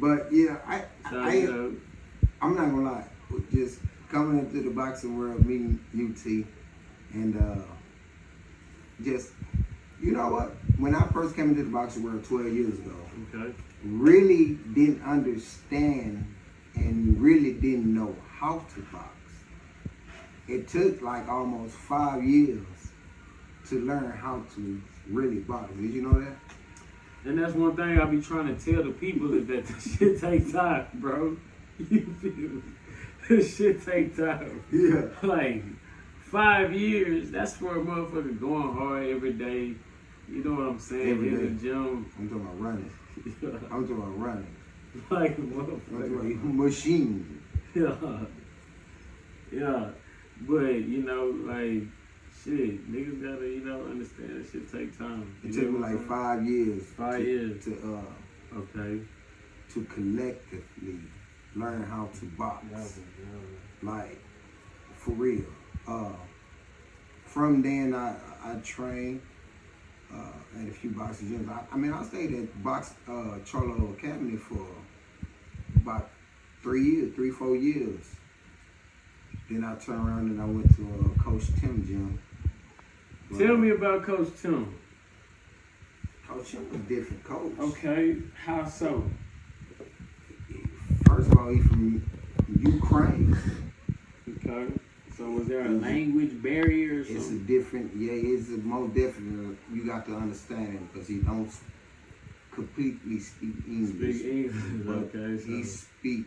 But yeah, So, I'm not gonna lie. Just coming into the boxing world, meeting U.T, and just you know what? When I first came into the boxing world 12 years ago, okay, really didn't understand and really didn't know how to box. It took like almost 5 years to learn how to really box. Did you know that? and that's one thing I be trying to tell the people is that this shit take time, bro. You feel me? This shit take time. Yeah. Like 5 years, that's for a motherfucker going hard every day. You know what I'm saying? Every day. In the gym. I'm talking about running. I'm talking about running. Like a I'm talking motherfucker. about machine. Yeah. Yeah. But, you know, like, shit, niggas gotta, you know, understand that shit take time. It took me like 5 years. 5 years. Okay. To collectively learn how to box. Like, for real. From then I trained at a few boxing gyms. I stayed at Charlo Academy for about 4 years. Then I turned around and I went to Coach Tim gym. Tell me about Coach Tim. Coach Tim was a different coach. Okay, how so? First of all, he's from Ukraine. Okay. So was there a language barrier or something? It's a different, it's a more different. You got to understand him because he don't completely speak English. Speak English, okay. So.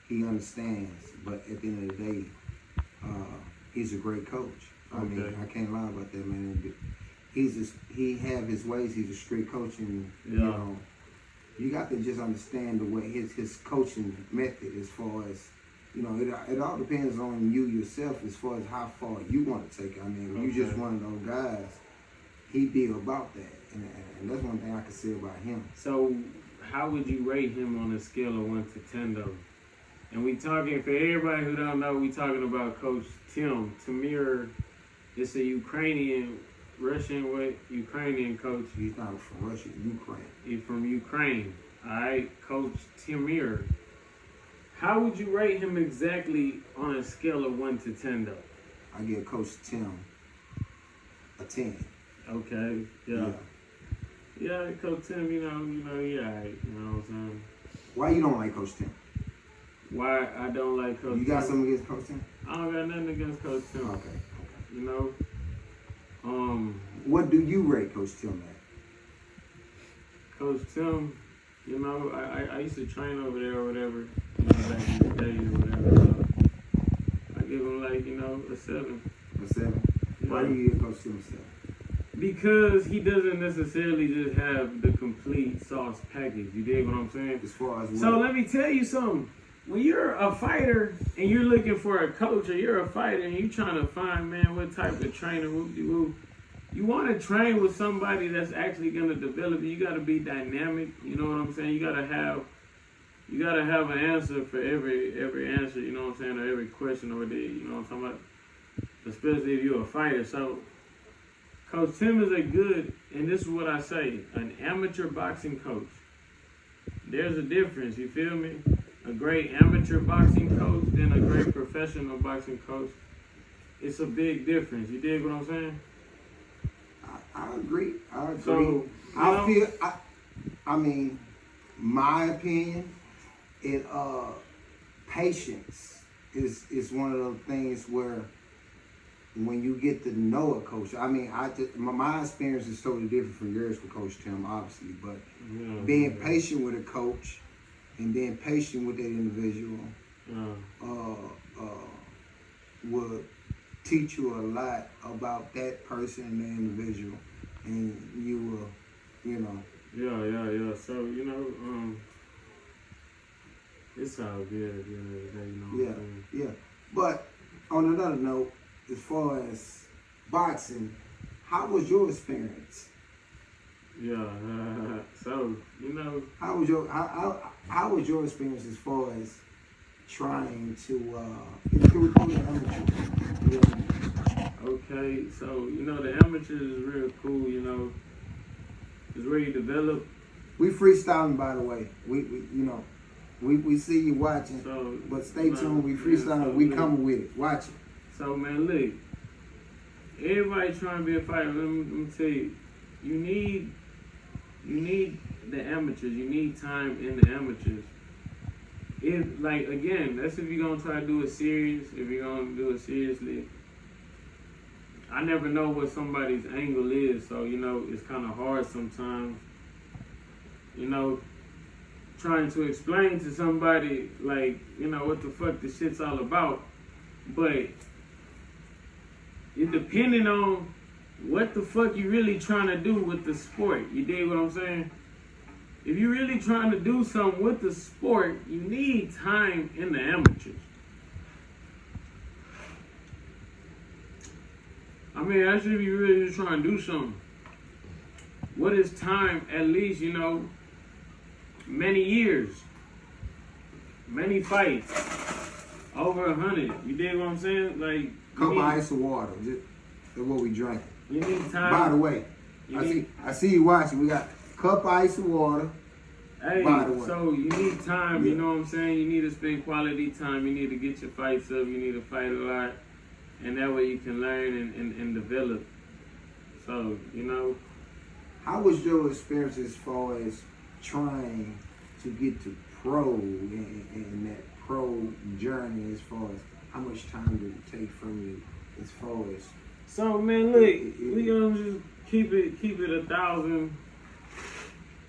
He understands. But at the end of the day, he's a great coach. I mean, I can't lie about that, man. He have his ways. He's a strict coach, and you know, you got to just understand the way his coaching method as far as. You know, it all depends on you yourself as far as how far you want to take it. I mean, if you just one of those guys, he be about that. And that's one thing I can say about him. So, how would you rate him on a scale of 1 to 10, though? And we talking, for everybody who don't know, we talking about Coach Tim. Tamir is a Ukrainian coach. He's not from Russia, Ukraine. He's from Ukraine. All right, Coach Tamir. How would you rate him exactly on a scale of 1 to 10, though? I give Coach Tim a 10. Okay, yeah, Coach Tim, you know, he alright, you know what I'm saying? Why you don't like Coach Tim? Why I don't like Coach Tim? You got something against Coach Tim? I don't got nothing against Coach Tim. Okay. You know? What do you rate Coach Tim at? Coach Tim, you know, I used to train over there or whatever, you know, back in the day or whatever. So I give him like, you know, a 7. A 7? Yeah. Why do you give Coach Tim a 7? Because he doesn't necessarily just have the complete sauce package. You dig what I'm saying? As far as so let me tell you something. When you're a fighter and you're looking for a coach, or you're a fighter and you're trying to find, man, what type of trainer, you want to train with somebody that's actually going to develop you. You got to be dynamic. You know what I'm saying? You got to have an answer for every answer. You know what I'm saying? Or every question, you know what I'm talking about? Especially if you're a fighter. So Coach Tim is a good, and this is what I say, an amateur boxing coach. There's a difference. You feel me? A great amateur boxing coach than a great professional boxing coach. It's a big difference. You dig what I'm saying? I agree. So, I mean, my opinion, patience is one of those things where when you get to know a coach, I mean, my experience is totally different from yours with Coach Tim, obviously, but being patient with a coach and being patient with that individual would teach you a lot about that person and that individual, and you will, you know. Yeah. So, you know, it's all good at the end of the day, you know. Yeah. But on another note, as far as boxing, how was your experience? Yeah. So, you know. How was your experience as far as trying to through the amateur? Okay, so you know the amateurs is real cool. You know, it's where you develop. We freestyling, by the way. We you know. We see you watching, So, but stay tuned. We freestyling. We coming with it. Watch it. So man, look, everybody trying to be a fighter. Let me tell you, you need the amateurs. You need time in the amateurs. If like again, that's if you're gonna try to do it serious. If you're gonna do it seriously, I never know what somebody's angle is. So it's kind of hard sometimes. Trying to explain to somebody like what the fuck this shit's all about, but it depending on what the fuck you really trying to do with the sport. You dig what I'm saying? If you really trying to do something with the sport, you need time in the amateurs. I mean, that's if you really just trying to do something. What is time? At least, many years, many fights, over 100. You dig what I'm saying? Like, cup of ice or water. That's what we drinking. You need time. By the way, I see you watching. We got cup of ice and water. Hey, by the way. So you need time. Yeah. You know what I'm saying? You need to spend quality time. You need to get your fights up. You need to fight a lot, and that way you can learn and develop. So How was your experience as far as trying to get to pro and that pro journey, as far as how much time did it take from you as far as? So man, look, we gonna just keep it 1,000.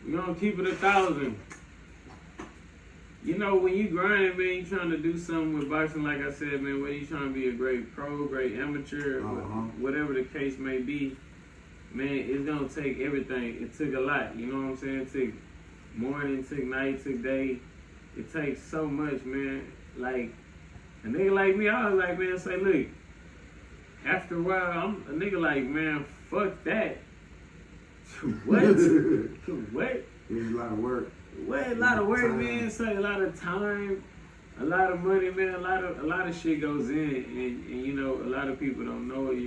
We gonna keep it 1,000. When you grinding, man, you trying to do something with boxing, like I said, man, whether you trying to be a great pro, great amateur, whatever the case may be, man, it's gonna take everything. It took a lot, you know what I'm saying? It took morning, it took night, it took day. It takes so much, man. Like, a nigga like me, I was like, man, say, look, after a while, I'm a nigga like, man, fuck that. What? What? It's a lot of work. What? A lot of work, man. Say a lot of time, a lot of money, man. A lot of shit goes in, and a lot of people don't know it.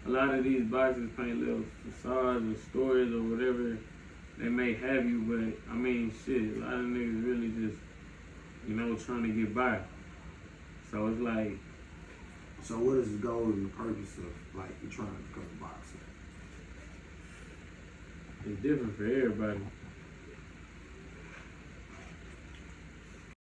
A lot of these boxers paint little facades or stories or whatever they may have you, but I mean, shit. A lot of niggas really just, trying to get by. So it's like. So what is the goal and the purpose of like you trying to become a boxer? It's different for everybody.